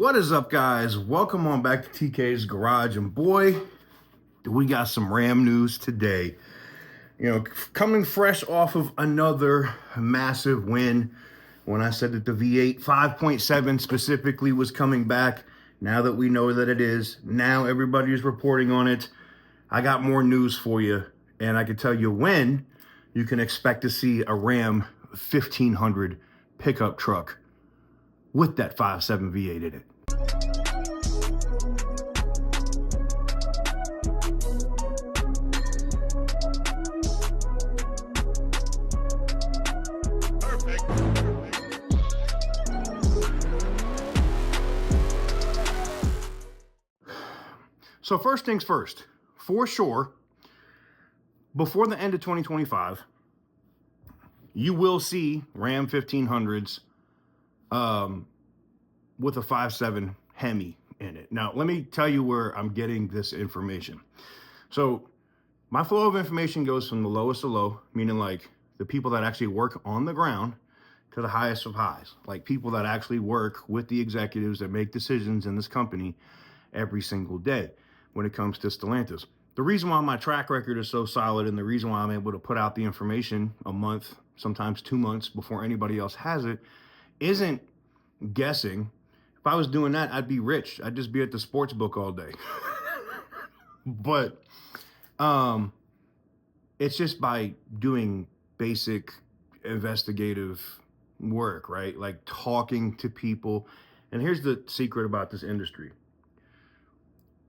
What is up, guys? Welcome on back to TK's Garage, and boy, do we got some Ram news today. You know, coming fresh off of another massive win. When I said that the V8 5.7 specifically was coming back, now that we know that it is, now everybody's reporting on it. I got more news for you, and I can tell you when you can expect to see a Ram 1500 pickup truck with that 5.7 V8 in it. So first things first, for sure, before the end of 2025, you will see Ram 1500s with a 5.7 Hemi in it. Now, let me tell you where I'm getting this information. So my flow of information goes from the lowest to low, meaning like the people that actually work on the ground, to the highest of highs, like people that actually work with the executives that make decisions in this company every single day when it comes to Stellantis. The reason why my track record is so solid and the reason why I'm able to put out the information a month, sometimes 2 months before anybody else has it, isn't guessing. If I was doing that, I'd be rich. I'd just be at the sports book all day. But it's just by doing basic investigative work, right? Like talking to people. And here's the secret about this industry.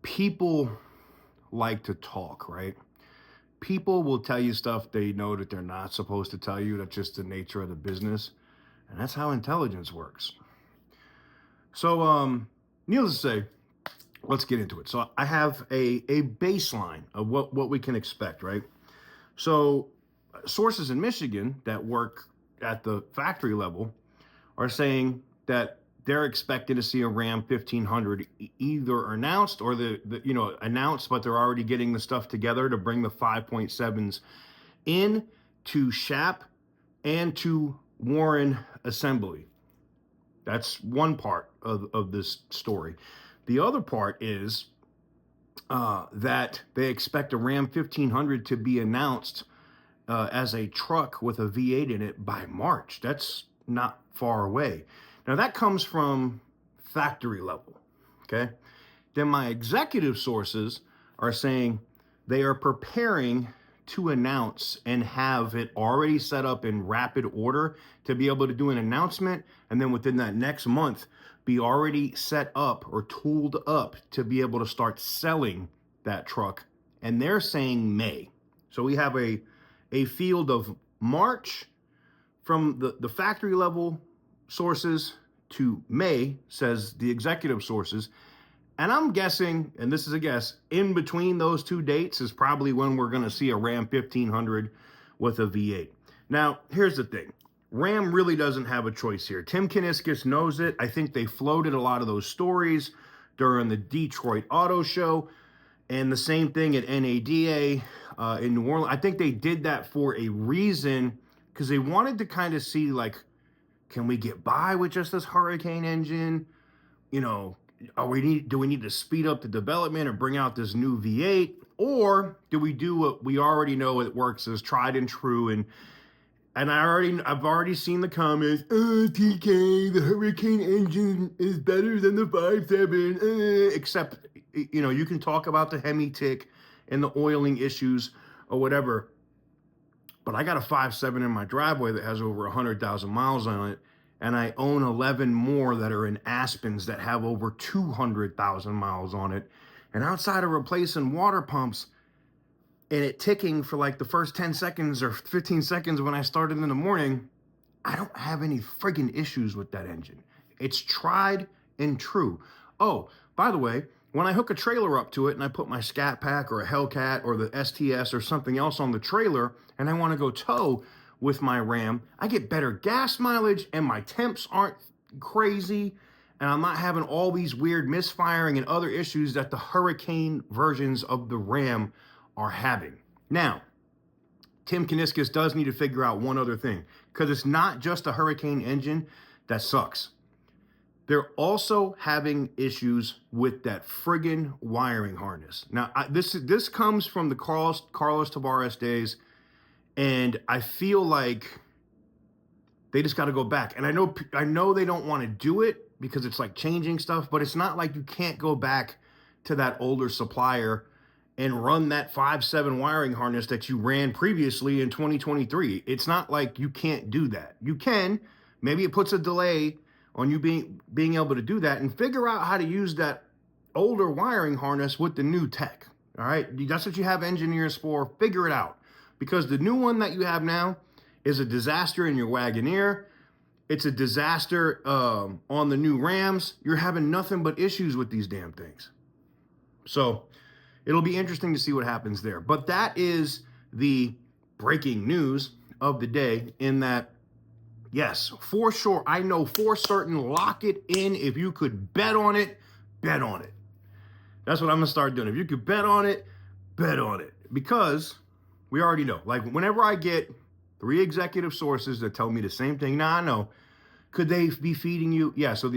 People like to talk, right? People will tell you stuff they know that they're not supposed to tell you. That's just the nature of the business. And that's how intelligence works. So, needless to say, let's get into it. So I have a baseline of what we can expect, right? So sources in Michigan that work at the factory level are saying that they're expecting to see a Ram 1500 either announced or announced, but they're already getting the stuff together to bring the 5.7s in to Shap and to Warren Assembly. That's one part of this story. The other part is that they expect a Ram 1500 to be announced as a truck with a V8 in it by March. That's not far away. Now that comes from factory level, okay? Then my executive sources are saying they are preparing to announce and have it already set up in rapid order to be able to do an announcement, and then within that next month be already set up or tooled up to be able to start selling that truck. And they're saying May. So we have a field of March from the factory level sources to May, says the executive sources. And I'm guessing, and this is a guess, in between those two dates is probably when we're going to see a Ram 1500 with a V8. Now, here's the thing. Ram really doesn't have a choice here. Tim Kuniskis knows it. I think they floated a lot of those stories during the Detroit Auto Show, and the same thing at NADA in New Orleans. I think they did that for a reason, because they wanted to kind of see, like, can we get by with just this Hurricane engine? You know, do we need to speed up the development or bring out this new V8? Or do we do what we already know it works as tried and true? And I've already seen the comments, TK, the Hurricane engine is better than the 5.7, except, you know, you can talk about the Hemi tick and the oiling issues or whatever, but I got a 5.7 in my driveway that has over 100,000 miles on it, and I own 11 more that are in Aspens that have over 200,000 miles on it. And outside of replacing water pumps and it ticking for like the first 10 seconds or 15 seconds when I started in the morning, I don't have any friggin' issues with that engine. It's tried and true. Oh, by the way, when I hook a trailer up to it and I put my Scat Pack or a Hellcat or the STS or something else on the trailer and I want to go tow with my Ram, I get better gas mileage and my temps aren't crazy and I'm not having all these weird misfiring and other issues that the Hurricane versions of the Ram are having. Now, Tim Kuniskis does need to figure out one other thing, because it's not just a Hurricane engine that sucks. They're also having issues with that friggin' wiring harness. Now, this comes from the Carlos Tavares days, and I feel like they just got to go back. And I know they don't want to do it because it's like changing stuff, but it's not like you can't go back to that older supplier and run that 5.7 wiring harness that you ran previously in 2023. It's not like you can't do that. You can. Maybe it puts a delay on you being able to do that, and figure out how to use that older wiring harness with the new tech. All right, that's what you have engineers for. Figure it out, because the new one that you have now is a disaster in your Wagoneer. It's a disaster on the new Rams. You're having nothing but issues with these damn things. So it'll be interesting to see what happens there. But that is the breaking news of the day, in that, yes, for sure, I know for certain, lock it in. If you could bet on it, bet on it. That's what I'm going to start doing. If you could bet on it, bet on it. Because we already know. Like, whenever I get 3 executive sources that tell me the same thing, now I know, could they be feeding you? Yeah, so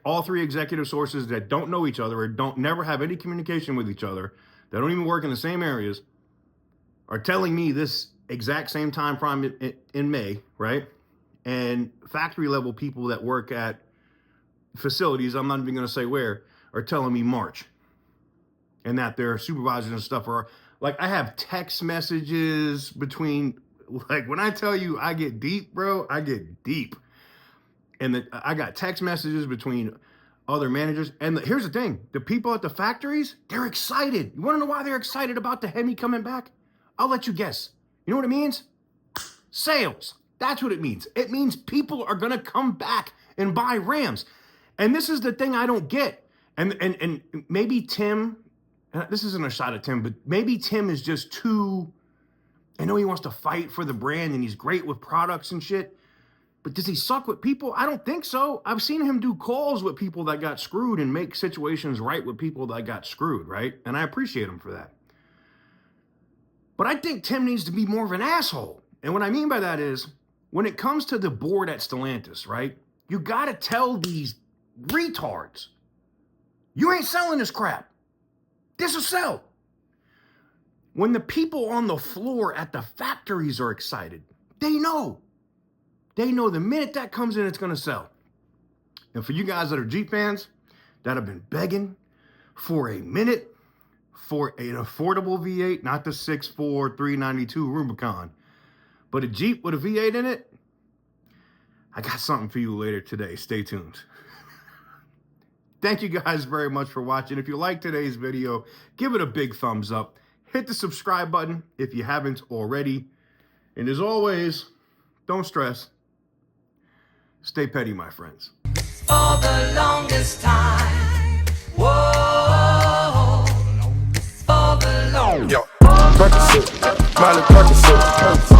all 3 executive sources that don't know each other, or never have any communication with each other, that don't even work in the same areas, are telling me this exact same time frame in May, right? And factory level people that work at facilities, I'm not even going to say where, are telling me March. And that their supervisors and stuff are, like, I have text messages between, like, when I tell you I get deep, bro, I get deep. And I got text messages between other managers. And here's the thing, the people at the factories, they're excited. You want to know why they're excited about the Hemi coming back? I'll let you guess. You know what it means? Sales. That's what it means. It means people are going to come back and buy Rams. And this is the thing I don't get. And maybe Tim, this isn't a shot at Tim, but maybe Tim is just too, I know he wants to fight for the brand and he's great with products and shit, but does he suck with people? I don't think so. I've seen him do calls with people that got screwed and make situations right with people that got screwed, right? And I appreciate him for that. But I think Tim needs to be more of an asshole. And what I mean by that is, when it comes to the board at Stellantis, right? You got to tell these retards, you ain't selling this crap. This will sell. When the people on the floor at the factories are excited, they know. They know the minute that comes in, it's going to sell. And for you guys that are Jeep fans that have been begging for a minute for an affordable V8, not the 6.4 392 Rubicon, but a Jeep with a V8 in it, I got something for you later today. Stay tuned. Thank you guys very much for watching. If you like today's video, give it a big thumbs up. Hit the subscribe button if you haven't already. And as always, don't stress. Stay petty, my friends. For the longest time. Whoa. For the longest time. Yo, Percocet, Miley Percocet.